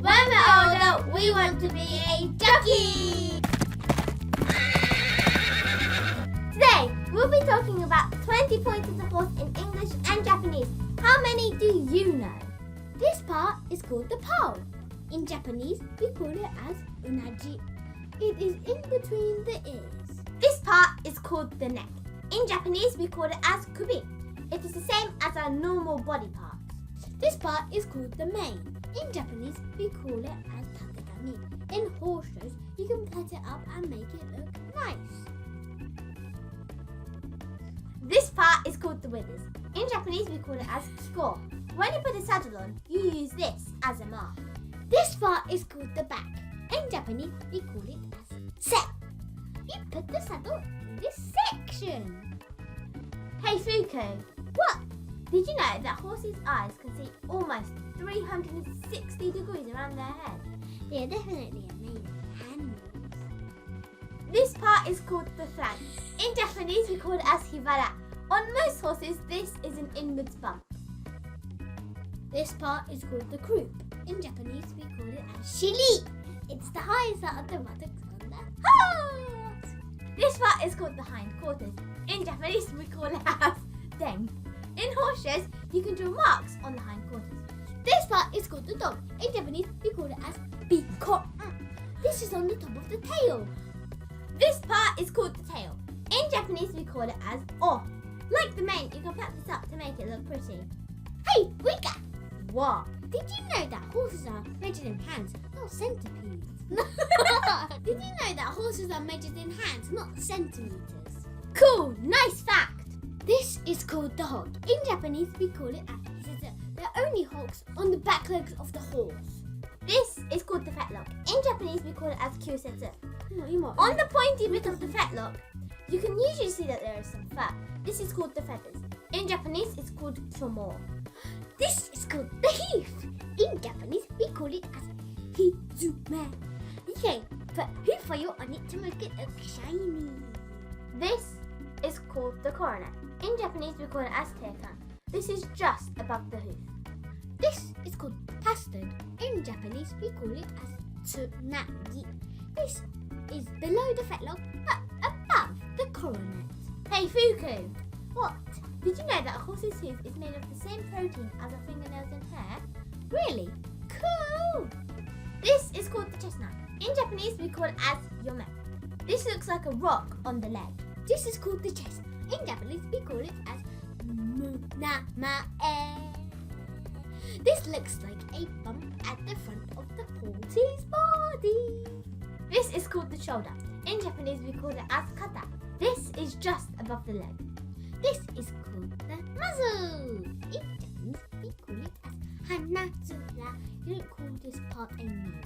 When we're older, we want to be a jockey! Today, we'll be talking about 20 points of the horse in English and Japanese. How many do you know? This part is called the pole. In Japanese, we call it as unaji. It is in between the ears. This part is called the neck. In Japanese, we call it as kubi. It is the same as our normal body parts. This part is called the mane. In Japanese, we call it as takagami. In horse shows, you can put it up and make it look nice. This part is called the withers. In Japanese, we call it as kiko. When you put a saddle on, you use this as a mark. This part is called the back. In Japanese, we call it as se. You put the saddle in this section. Hey Fuku, What? did you know that horses' eyes can see almost 360 degrees around their head? They are definitely amazing animals. This part is called the flank. In Japanese, we call it as hibara. On most horses, this is an inwards bump. This part is called the croup. In Japanese, we call it as shili. It's the highest out of the buttocks on the horse. This part is called the hind quarters. In Japanese, we call it as deng. In horse shows, you can draw marks on the hind quarters. This part is called the dog. In Japanese, we call it as biko. This is on the top of the tail. This part is called the tail. In Japanese, we call it as o. Like the mane, you can pat this up to make it look pretty. Hey, Wika! What? Did you know that horses are measured in hands, not centipedes? Did you know that horses are measured in hands, not centimeters? Cool, nice fact. This is called the hog. In Japanese, we call it as they're only hogs on the back legs of the horse. This is called the fetlock. In Japanese, we call it as kyosetsu. On On the pointy bit of the fetlock, you can usually see that there is some fat. This is called the feathers. In Japanese, it's called chomo. This is called the hoof. In Japanese, we call it as hizume. You can put hoof oil on it to make it look shiny. This is called the coronet. In Japanese, we call it as teikan. This is just above the hoof. This is called pastern. In Japanese, we call it as tsunagi. This is below the fetlock, but above the coronet. Hey Fuku, What? did you know that a horse's hoof is made of the same protein as our fingernails and hair? Really? Cool! This is called the chestnut. In Japanese, we call it as yome. This looks like a rock on the leg. This is called the chest. In Japanese, we call it as munamae. This looks like a bump at the front of the horse's body. This is called the shoulder. In Japanese, we call it as kata. This is just above the leg. This is called the muzzle. In Japanese, we call it as hanazura. You don't call this part a nose.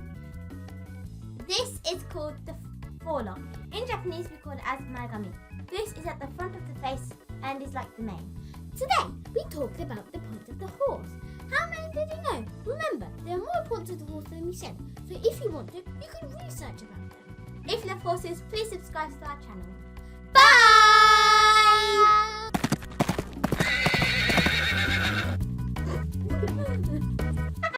This is called the forelock. In Japanese, we call it as maigami. This is at the front of the face and is like the mane. Today, we talked about the points of the horse. How many did you know? Remember, there are more points of the horse than we said. So if you want to, you can research about them. If you love horses, please subscribe to our channel.